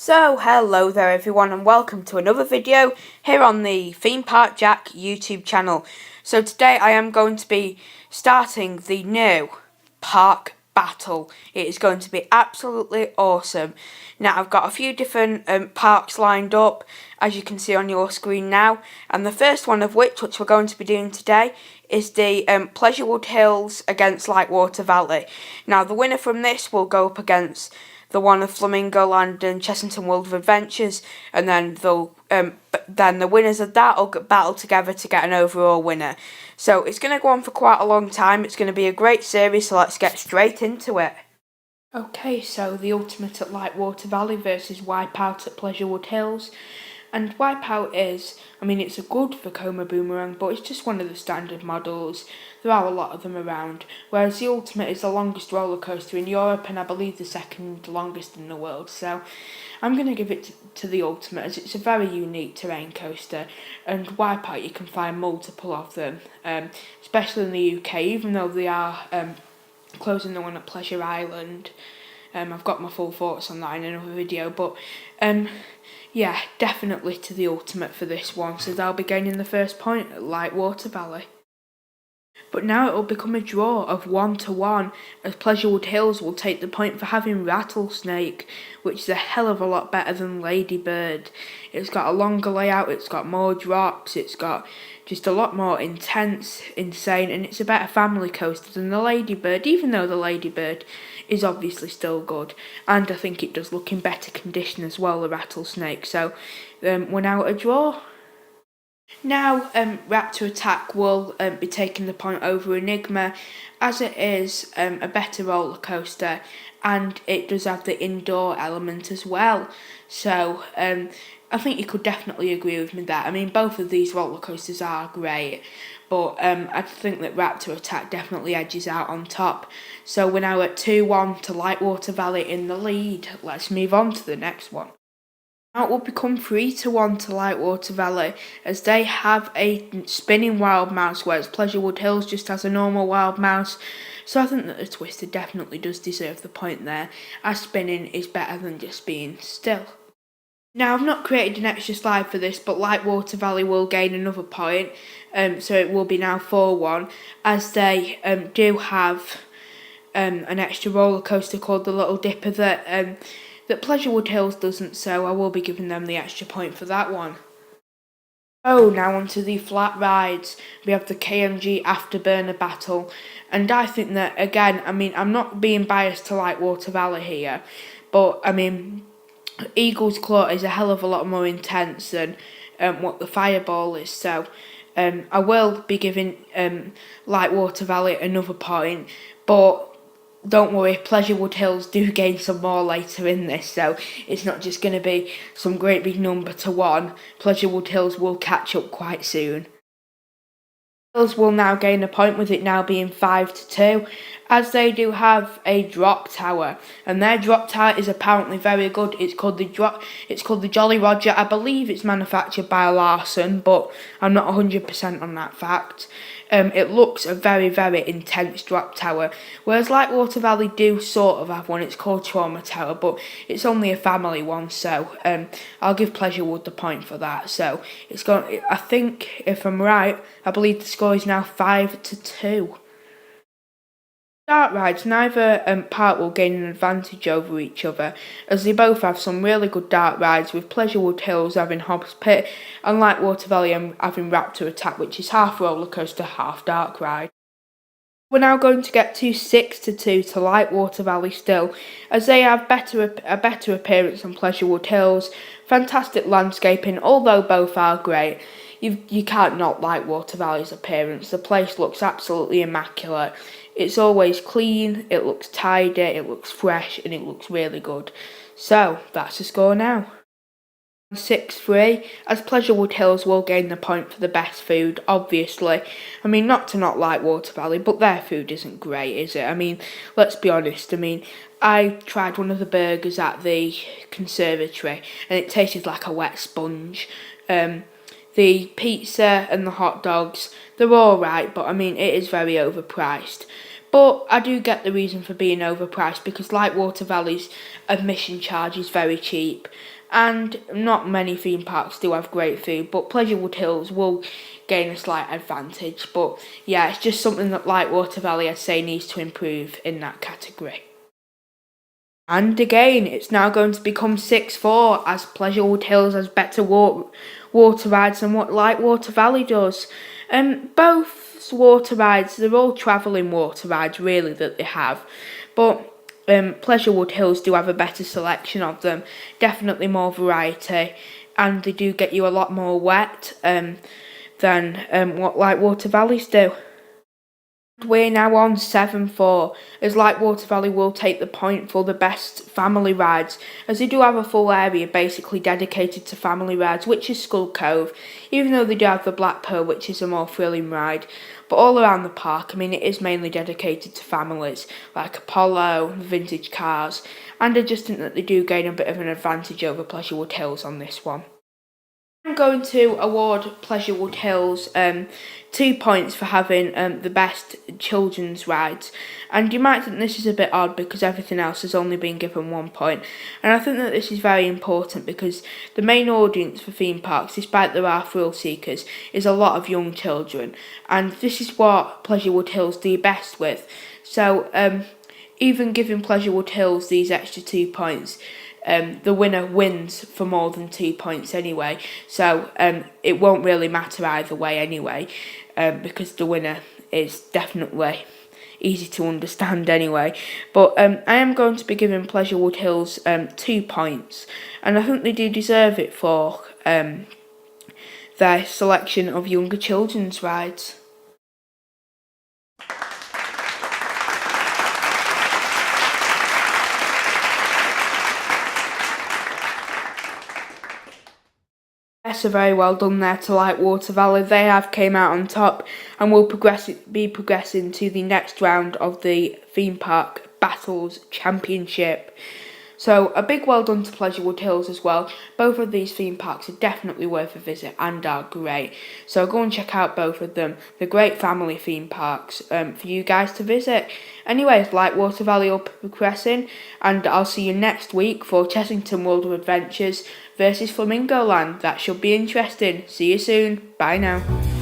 So hello there everyone and welcome to another video here on the Theme Park Jack YouTube channel. So today I am going to be starting the new Park Battle. It is going to be absolutely awesome. Now I've got a few different parks lined up, as you can see on your screen now, and the first one of which we're going to be doing today is the Pleasurewood Hills against Lightwater Valley. Now the winner from this will go up against the one of Flamingo Land and Chessington World of Adventures, and then the winners of that will battle together to get an overall winner. So it's going to go on for quite a long time. It's going to be a great series, so let's get straight into it. Okay, so the Ultimate at Lightwater Valley versus Wipeout at Pleasurewood Hills. And Wipeout is, it's a good Vekoma boomerang, but it's just one of the standard models. There are a lot of them around. Whereas the Ultimate is the longest roller coaster in Europe, and I believe the second longest in the world. So I'm going to give it to the Ultimate, as it's a very unique terrain coaster. And Wipeout, you can find multiple of them, especially in the UK, even though they are closing the one at Pleasure Island. I've got my full thoughts on that in another video, but yeah, definitely to the Ultimate for this one, so they'll be gaining the first point at Lightwater Valley. But now it will become a draw of 1-1, as Pleasurewood Hills will take the point for having Rattlesnake, which is a hell of a lot better than Ladybird. It's got a longer layout, it's got more drops, it's got just a lot more intense, insane, and it's a better family coaster than the Ladybird, even though the Ladybird is obviously still good, and I think it does look in better condition as well, the Rattlesnake. So we're now at a draw. Now Raptor Attack will be taking the point over Enigma, as it is a better roller coaster, and it does have the indoor element as well. So I think you could definitely agree with me there. Both of these roller coasters are great, but I think that Raptor Attack definitely edges out on top. So we're now at 2-1 to Lightwater Valley in the lead. Let's move on to the next one. Now it will become 3-1 to Lightwater Valley, as they have a spinning wild mouse, whereas Pleasurewood Hills just has a normal wild mouse. So I think that the Twister definitely does deserve the point there, as spinning is better than just being still. Now I've not created an extra slide for this, but Lightwater Valley will gain another point, so it will be now 4-1, as they do have an extra roller coaster called the Little Dipper that Pleasurewood Hills doesn't, so I will be giving them the extra point for that one. Oh, now onto the flat rides. We have the KMG Afterburner Battle, and I think that, again, I'm not being biased to Lightwater Valley here, but Eagle's Claw is a hell of a lot more intense than what the Fireball is, so I will be giving Lightwater Valley another point, but don't worry, Pleasurewood Hills do gain some more later in this, so it's not just going to be some great big number to 1. Pleasurewood Hills will catch up quite soon. Hills will now gain a point, with it now being 5-2, as they do have a drop tower, and their drop tower is apparently very good. It's called the Jolly Roger. I believe it's manufactured by Larson, but I'm not 100% on that fact. It looks a very, very intense drop tower, whereas Lightwater Valley do sort of have one. It's called Trauma Tower, but it's only a family one, so I'll give Pleasurewood the point for that. So it's going. I think, if I'm right, I believe the score is now 5-2. Dart rides, neither part will gain an advantage over each other, as they both have some really good dart rides, with Pleasurewood Hills having Hobbs Pit and Lightwater Valley having Raptor Attack, which is half roller coaster, half dark ride. We're now going to get to 6-2 to Lightwater Valley still, as they have a better appearance than Pleasurewood Hills. Fantastic landscaping, although both are great. You can't knock Lightwater Valley's appearance. The place looks absolutely immaculate. It's always clean, it looks tidy, it looks fresh, and it looks really good. So that's the score now. 6-3, as Pleasurewood Hills will gain the point for the best food, obviously. Not to knock Lightwater Valley, but their food isn't great, is it? Let's be honest. I tried one of the burgers at the conservatory, and it tasted like a wet sponge. The pizza and the hot dogs, they're alright, but it is very overpriced. But I do get the reason for being overpriced, because Lightwater Valley's admission charge is very cheap. And not many theme parks do have great food, but Pleasurewood Hills will gain a slight advantage. But yeah, it's just something that Lightwater Valley, I'd say, needs to improve in that category. And again, it's now going to become 6-4 as Pleasurewood Hills has better water rides than what Lightwater Valley does. Both water rides, they're all travelling water rides really that they have, but Pleasurewood Hills do have a better selection of them, definitely more variety, and they do get you a lot more wet than what Lightwater Valleys do. We're now on 7-4, as Lightwater Valley will take the point for the best family rides, as they do have a full area basically dedicated to family rides, which is Skull Cove, even though they do have the Black Pearl, which is a more thrilling ride. But all around the park, I mean, it is mainly dedicated to families, like Apollo, vintage cars, and I just think that they do gain a bit of an advantage over Pleasurewood Hills on this one. I'm going to award Pleasurewood Hills 2 points for having the best children's rides, and you might think this is a bit odd because everything else has only been given 1 point, and I think that this is very important because the main audience for theme parks, despite there are thrill seekers, is a lot of young children, and this is what Pleasurewood Hills do best with. So even giving Pleasurewood Hills these extra 2 points, the winner wins for more than 2 points anyway, so it won't really matter either way anyway, because the winner is definitely easy to understand anyway. But I am going to be giving Pleasurewood Hills 2 points, and I think they do deserve it for their selection of younger children's rides. So very well done there to Lightwater Valley. They have came out on top and will be progressing to the next round of the Theme Park Battles Championship. So a big well done to Pleasurewood Hills as well. Both of these theme parks are definitely worth a visit and are great. So go and check out both of them. They're great family theme parks for you guys to visit. Anyways, Lightwater Valley will be progressing, and I'll see you next week for Chessington World of Adventures versus Flamingo Land. That should be interesting. See you soon. Bye now.